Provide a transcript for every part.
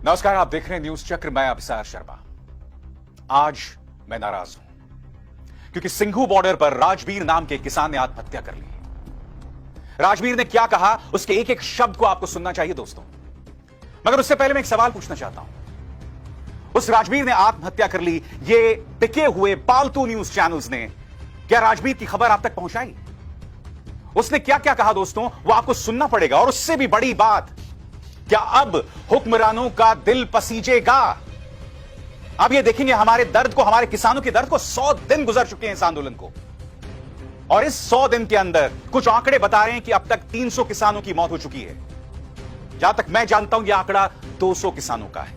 नमस्कार, आप देख रहे हैं न्यूज चक्र। मैं अभिसार शर्मा। आज मैं नाराज हूं क्योंकि सिंघू बॉर्डर पर राजवीर नाम के किसान ने आत्महत्या कर ली। राजवीर ने क्या कहा, उसके एक एक शब्द को आपको सुनना चाहिए दोस्तों। मगर उससे पहले मैं एक सवाल पूछना चाहता हूं। उस राजवीर ने आत्महत्या कर ली, ये टिके हुए पालतू न्यूज चैनल्स ने क्या राजवीर की खबर आप तक पहुंचाई? उसने क्या क्या कहा दोस्तों, वो आपको सुनना पड़ेगा। और उससे भी बड़ी बात, क्या अब हुक्मरानों का दिल पसीजेगा? अब ये देखेंगे हमारे दर्द को, हमारे किसानों के दर्द को। 100 दिन गुजर चुके हैं इस आंदोलन को, और इस 100 दिन के अंदर कुछ आंकड़े बता रहे हैं कि अब तक 300 किसानों की मौत हो चुकी है। जहां तक मैं जानता हूं, यह आंकड़ा 200 किसानों का है।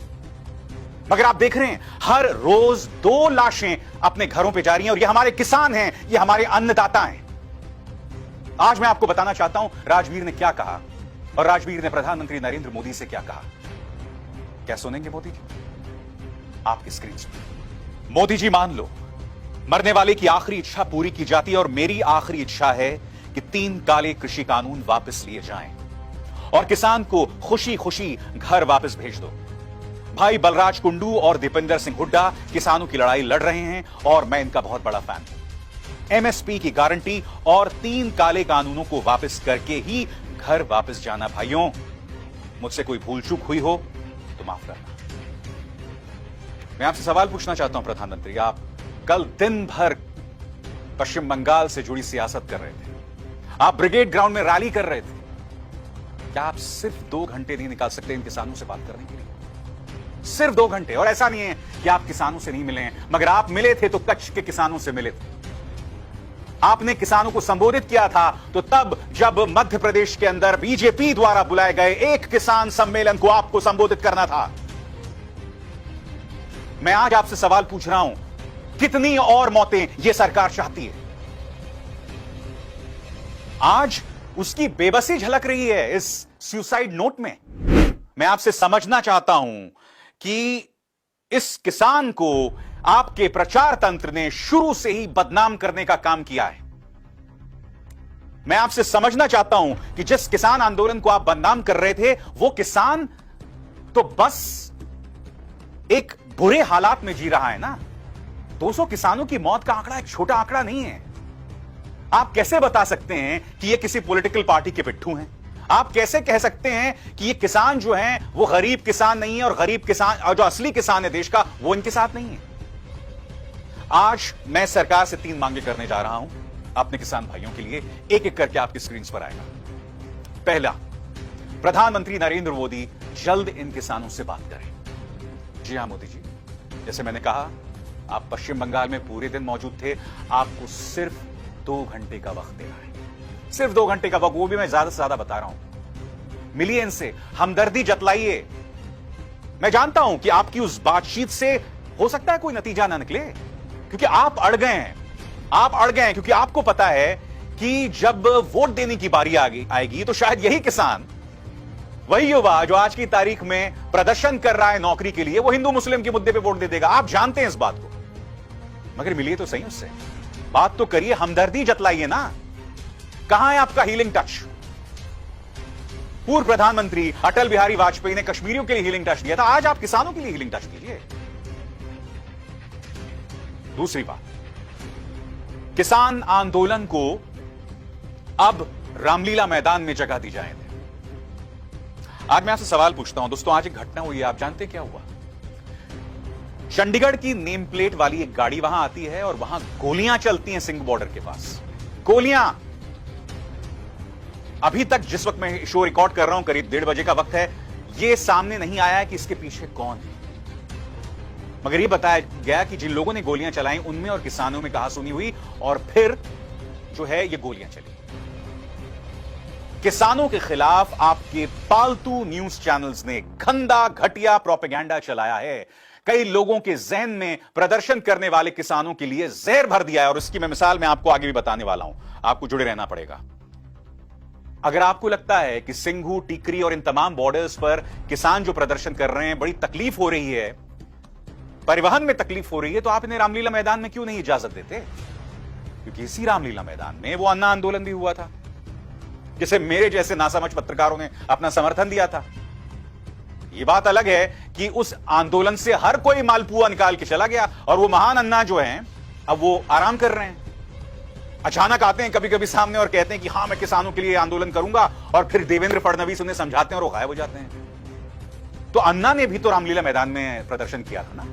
मगर आप देख रहे हैं हर रोज 2 लाशें अपने घरों पर जा रही हैं, और ये हमारे किसान हैं, ये हमारे अन्नदाता हैं। आज मैं आपको बताना चाहता हूं राजवीर ने क्या कहा, और राजवीर ने प्रधानमंत्री नरेंद्र मोदी से क्या कहा। क्या सुनेंगे मोदी जी? आपकी स्क्रीन पर। मोदी जी, मान लो मरने वाले की आखिरी इच्छा पूरी की जाती है, और मेरी आखिरी इच्छा है कि 3 काले कृषि कानून वापस लिए जाएं और किसान को खुशी खुशी घर वापस भेज दो। भाई बलराज कुंडू और दीपेंद्र सिंह हुड्डा किसानों की लड़ाई लड़ रहे हैं, और मैं इनका बहुत बड़ा फैन हूं। एमएसपी की गारंटी और 3 काले कानूनों को वापस करके ही घर वापस जाना। भाइयों, मुझसे कोई भूल चूक हुई हो तो माफ करना। मैं आपसे सवाल पूछना चाहता हूं प्रधानमंत्री, आप कल दिन भर पश्चिम बंगाल से जुड़ी सियासत कर रहे थे, आप ब्रिगेड ग्राउंड में रैली कर रहे थे। क्या आप सिर्फ 2 घंटे नहीं निकाल सकते इन किसानों से बात करने के लिए? सिर्फ 2 घंटे। और ऐसा नहीं है कि आप किसानों से नहीं मिले हैं, मगर आप मिले थे तो कच्छ के किसानों से मिले थे। आपने किसानों को संबोधित किया था तो तब जब मध्य प्रदेश के अंदर बीजेपी द्वारा बुलाए गए एक किसान सम्मेलन को आपको संबोधित करना था। मैं आज आपसे सवाल पूछ रहा हूं, कितनी और मौतें यह सरकार चाहती है? आज उसकी बेबसी झलक रही है इस सुसाइड नोट में। मैं आपसे समझना चाहता हूं कि इस किसान को आपके प्रचार तंत्र ने शुरू से ही बदनाम करने का काम किया है। मैं आपसे समझना चाहता हूं कि जिस किसान आंदोलन को आप बदनाम कर रहे थे, वो किसान तो बस एक बुरे हालात में जी रहा है ना। 200 किसानों की मौत का आंकड़ा एक छोटा आंकड़ा नहीं है। आप कैसे बता सकते हैं कि ये किसी पॉलिटिकल पार्टी के पिट्ठू हैं? आप कैसे कह सकते हैं कि ये किसान जो हैं वो गरीब किसान नहीं है, और गरीब किसान और जो असली किसान है देश का, वो इनके साथ नहीं है? आज मैं सरकार से 3 मांगे करने जा रहा हूं अपने किसान भाइयों के लिए। एक एक करके आपकी स्क्रीन पर आएगा। पहला, प्रधानमंत्री नरेंद्र मोदी जल्द इन किसानों से बात करें। जी हां मोदी जी, जैसे मैंने कहा, आप पश्चिम बंगाल में पूरे दिन मौजूद थे। आपको सिर्फ 2 घंटे का वक्त देना है, सिर्फ 2 घंटे का वक्त, वो भी मैं ज्यादा से ज्यादा बता रहा हूं। मिलिए इनसे, हमदर्दी जतलाइए। मैं जानता हूं कि आपकी उस बातचीत से हो सकता है कोई नतीजा ना निकले, क्योंकि आप अड़ गए हैं। आप अड़ गए हैं क्योंकि आपको पता है कि जब वोट देने की बारी आएगी तो शायद यही किसान, वही युवा जो आज की तारीख में प्रदर्शन कर रहा है नौकरी के लिए, वो हिंदू मुस्लिम के मुद्दे पे वोट दे देगा। आप जानते हैं इस बात को, मगर मिलिए तो सही उससे, बात तो करिए, हमदर्दी जतलाइए ना। कहां है आपका हीलिंग टच? पूर्व प्रधानमंत्री अटल बिहारी वाजपेयी ने कश्मीरियों के लिए हीलिंग टच दिया था, आज आप किसानों के लिए हीलिंग टच दीजिए। दूसरी बात, किसान आंदोलन को अब रामलीला मैदान में जगह दी जाए। आज मैं आपसे सवाल पूछता हूं दोस्तों, आज एक घटना हुई है, आप जानते क्या हुआ? चंडीगढ़ की नेम प्लेट वाली एक गाड़ी वहां आती है और वहां गोलियां चलती हैं सिंघ बॉर्डर के पास। गोलियां। अभी तक जिस वक्त मैं शो रिकॉर्ड कर रहा हूं, करीब 1:30 बजे का वक्त है, यह सामने नहीं आया है कि इसके पीछे कौन है, मगर यह बताया गया कि जिन लोगों ने गोलियां चलाई उनमें और किसानों में कहासुनी हुई, और फिर जो है ये गोलियां चली। किसानों के खिलाफ आपके पालतू न्यूज चैनल्स ने गंदा घटिया प्रोपेगेंडा चलाया है। कई लोगों के जहन में प्रदर्शन करने वाले किसानों के लिए जहर भर दिया है, और इसकी मैं मिसाल मैं आपको आगे भी बताने वाला हूं। आपको जुड़े रहना पड़ेगा। अगर आपको लगता है कि सिंघू, टिकरी और इन तमाम बॉर्डर्स पर किसान जो प्रदर्शन कर रहे हैं बड़ी तकलीफ हो रही है, परिवहन में तकलीफ हो रही है, तो आप इन्हें रामलीला मैदान में क्यों नहीं इजाजत देते? क्योंकि इसी रामलीला मैदान में वो अन्ना आंदोलन भी हुआ था, जिसे मेरे जैसे नासमझ पत्रकारों ने अपना समर्थन दिया था। ये बात अलग है कि उस आंदोलन से हर कोई मालपुआ निकाल के चला गया और वो महान अन्ना जो हैं अब वो आराम कर रहे हैं। अचानक आते हैं कभी कभी सामने और कहते हैं कि हां मैं किसानों के लिए आंदोलन करूंगा, और फिर देवेंद्र फडणवीस उन्हें समझाते हैं और वो गायब हो जाते हैं। तो अन्ना ने भी तो रामलीला मैदान में प्रदर्शन किया था ना।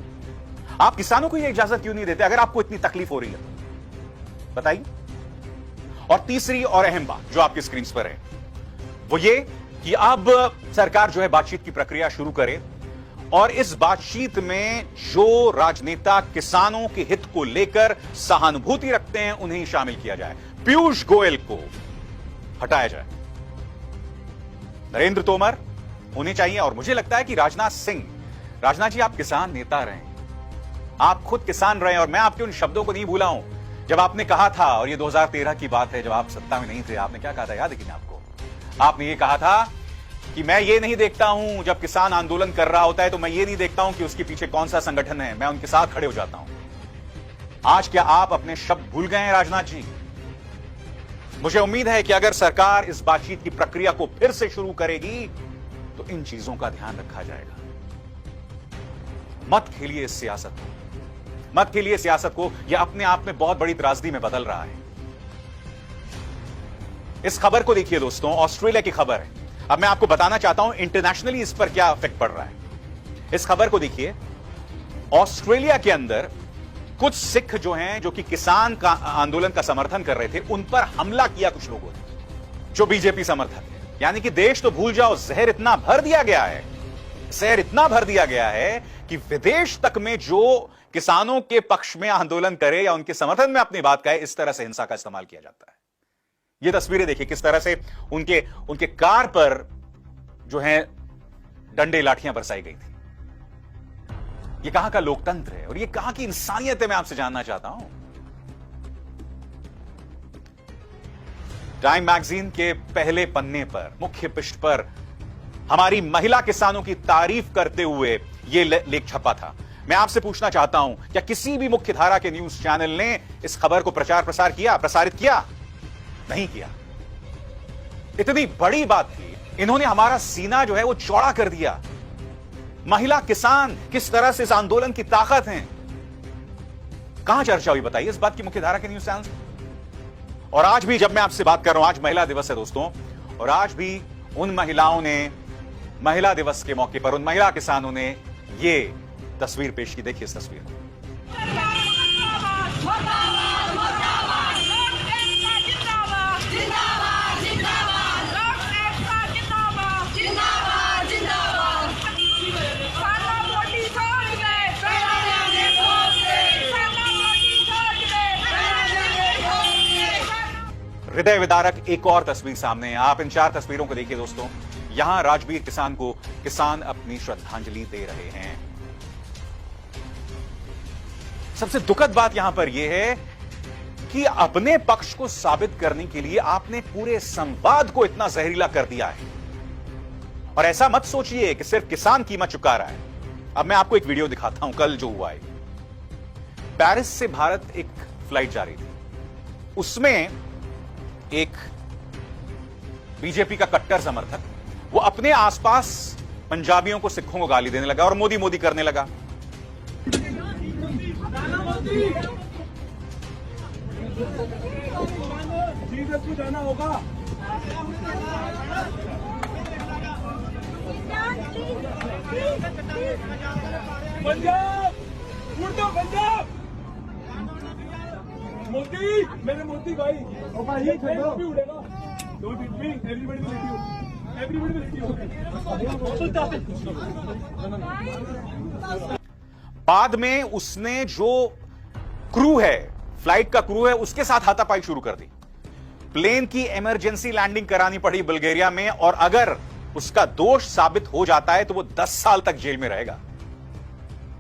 आप किसानों को यह इजाजत क्यों नहीं देते अगर आपको इतनी तकलीफ हो रही है तो बताइए। और तीसरी और अहम बात जो आपकी स्क्रीन पर है वो ये कि अब सरकार जो है बातचीत की प्रक्रिया शुरू करे और इस बातचीत में जो राजनेता किसानों के हित को लेकर सहानुभूति रखते हैं उन्हें शामिल किया जाए। पीयूष गोयल को हटाया जाए, नरेंद्र तोमर होने चाहिए। और मुझे लगता है कि राजनाथ जी आप किसान नेता रहे, आप खुद किसान रहे, और मैं आपके उन शब्दों को नहीं भूला हूं जब आपने कहा था, और ये 2013 की बात है जब आप सत्ता में नहीं थे, आपने क्या कहा था याद है कि नहीं आपको? आपने ये कहा था कि मैं ये नहीं देखता हूं जब किसान आंदोलन कर रहा होता है तो मैं ये नहीं देखता हूं कि उसके पीछे कौन सा संगठन है, मैं उनके साथ खड़े हो जाता हूं। आज क्या आप अपने शब्द भूल गए हैं राजनाथ जी? मुझे उम्मीद है कि अगर सरकार इस बातचीत की प्रक्रिया को फिर से शुरू करेगी तो इन चीजों का ध्यान रखा जाएगा। मत खेलिए इस सियासत को, मत खेलिए सियासत को, यह अपने आप में बहुत बड़ी त्रासदी में बदल रहा है। इस खबर को देखिए दोस्तों, ऑस्ट्रेलिया की खबर है। अब मैं आपको बताना चाहता हूं इंटरनेशनली इस पर क्या इफेक्ट पड़ रहा है। इस खबर को देखिए, ऑस्ट्रेलिया के अंदर कुछ सिख जो हैं जो कि किसान का आंदोलन का समर्थन कर रहे थे, उन पर हमला किया कुछ लोगों ने जो बीजेपी समर्थक है। यानी कि देश तो भूल जाओ, जहर इतना भर दिया गया है, जहर इतना भर दिया गया है कि विदेश तक में जो किसानों के पक्ष में आंदोलन करे या उनके समर्थन में अपनी बात कहे, इस तरह से हिंसा का इस्तेमाल किया जाता है। ये तस्वीरें देखिए किस तरह से उनके कार पर जो है डंडे लाठियां बरसाई गई थी। ये कहां का लोकतंत्र है और ये कहां की इंसानियत है, मैं आपसे जानना चाहता हूं। टाइम मैगजीन के पहले पन्ने पर, मुख्य पृष्ठ पर हमारी महिला किसानों की तारीफ करते हुए यह लेख छपा था। मैं आपसे पूछना चाहता हूं, क्या किसी भी मुख्य धारा के न्यूज चैनल ने इस खबर को प्रसारित किया? नहीं किया। इतनी बड़ी बात थी, इन्होंने हमारा सीना जो है वो चौड़ा कर दिया। महिला किसान किस तरह से इस आंदोलन की ताकत हैं, कहां चर्चा हुई बताइए इस बात की मुख्यधारा के न्यूज चैनल। और आज भी जब मैं आपसे बात कर रहा हूं, आज महिला दिवस है दोस्तों, और आज भी उन महिलाओं ने महिला दिवस के मौके पर उन महिला किसानों ने ये तस्वीर पेश की। देखिए इस तस्वीर में। हृदय विदारक एक और तस्वीर सामने है। आप इन 4 तस्वीरों को देखिए दोस्तों। यहां राजवीर किसान अपनी श्रद्धांजलि दे रहे हैं। सबसे दुखद बात यहां पर यह है कि अपने पक्ष को साबित करने के लिए आपने पूरे संवाद को इतना जहरीला कर दिया है। और ऐसा मत सोचिए कि सिर्फ किसान कीमत चुका रहा है। अब मैं आपको एक वीडियो दिखाता हूं, कल जो हुआ है। पेरिस से भारत एक फ्लाइट जा रही थी, उसमें एक बीजेपी का कट्टर समर्थक वो अपने आसपास पंजाबियों को, सिखों को गाली देने लगा और मोदी मोदी करने लगा। जाना होगा। पंजाब, पंजाब, मोदी, मेरे मोदी भाई, भी उड़ेगा। बाद में उसने जो क्रू है, फ्लाइट का क्रू है, उसके साथ हाथापाई शुरू कर दी। प्लेन की इमरजेंसी लैंडिंग करानी पड़ी बुल्गारिया में, और अगर उसका दोष साबित हो जाता है तो वो 10 साल तक जेल में रहेगा।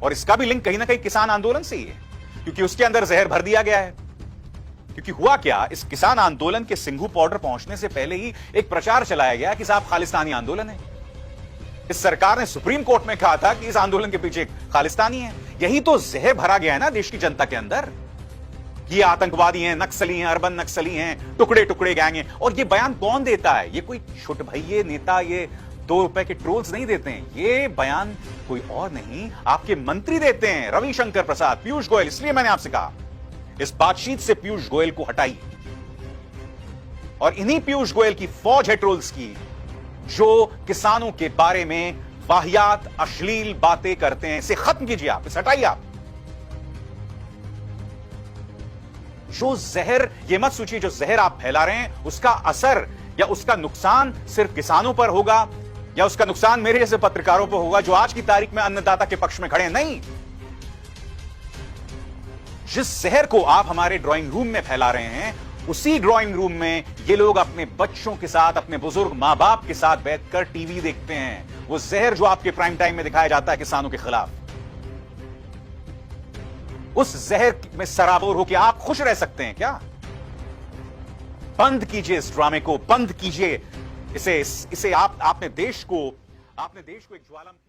और इसका भी लिंक कहीं ना कहीं किसान आंदोलन से ही है, क्योंकि उसके अंदर जहर भर दिया गया है। क्योंकि हुआ क्या, इस किसान आंदोलन के सिंघू बॉर्डर पहुंचने से पहले ही एक प्रचार चलाया गया कि साहब खालिस्तानी आंदोलन है। इस सरकार ने सुप्रीम कोर्ट में कहा था कि इस आंदोलन के पीछे खालिस्तानी है। यही तो जहर भरा गया है ना देश की जनता के अंदर। ये आतंकवादी हैं, नक्सली हैं, अर्बन नक्सली हैं, टुकड़े टुकड़े गैंग हैं। और ये बयान कौन देता है? ये कोई छोटे भैये नेता, ये ₹2 के ट्रोल्स नहीं देते हैं। ये बयान कोई और नहीं, आपके मंत्री देते हैं, रविशंकर प्रसाद, पीयूष गोयल। इसलिए मैंने आपसे कहा इस बातचीत से पीयूष गोयल को हटाइए, और इन्हीं पीयूष गोयल की फौज है ट्रोल्स की, जो किसानों के बारे में वाहियात अश्लील बातें करते हैं। इसे खत्म कीजिए आप, इसे हटाइए आप। जो जहर, ये मत सोचिए जो जहर आप फैला रहे हैं उसका असर या उसका नुकसान सिर्फ किसानों पर होगा या उसका नुकसान मेरे जैसे पत्रकारों पर होगा जो आज की तारीख में अन्नदाता के पक्ष में खड़े हैं। नहीं, जिस जहर को आप हमारे ड्राइंग रूम में फैला रहे हैं, उसी ड्राइंग रूम में ये लोग अपने बच्चों के साथ, अपने बुजुर्ग मां बाप के साथ बैठकर टीवी देखते हैं। वो जहर जो आपके प्राइम टाइम में दिखाया जाता है किसानों के खिलाफ, उस जहर में सराबोर होकर आप खुश रह सकते हैं क्या? बंद कीजिए इस ड्रामे को, बंद कीजिए इसे। आपने देश को एक ज्वालामुखी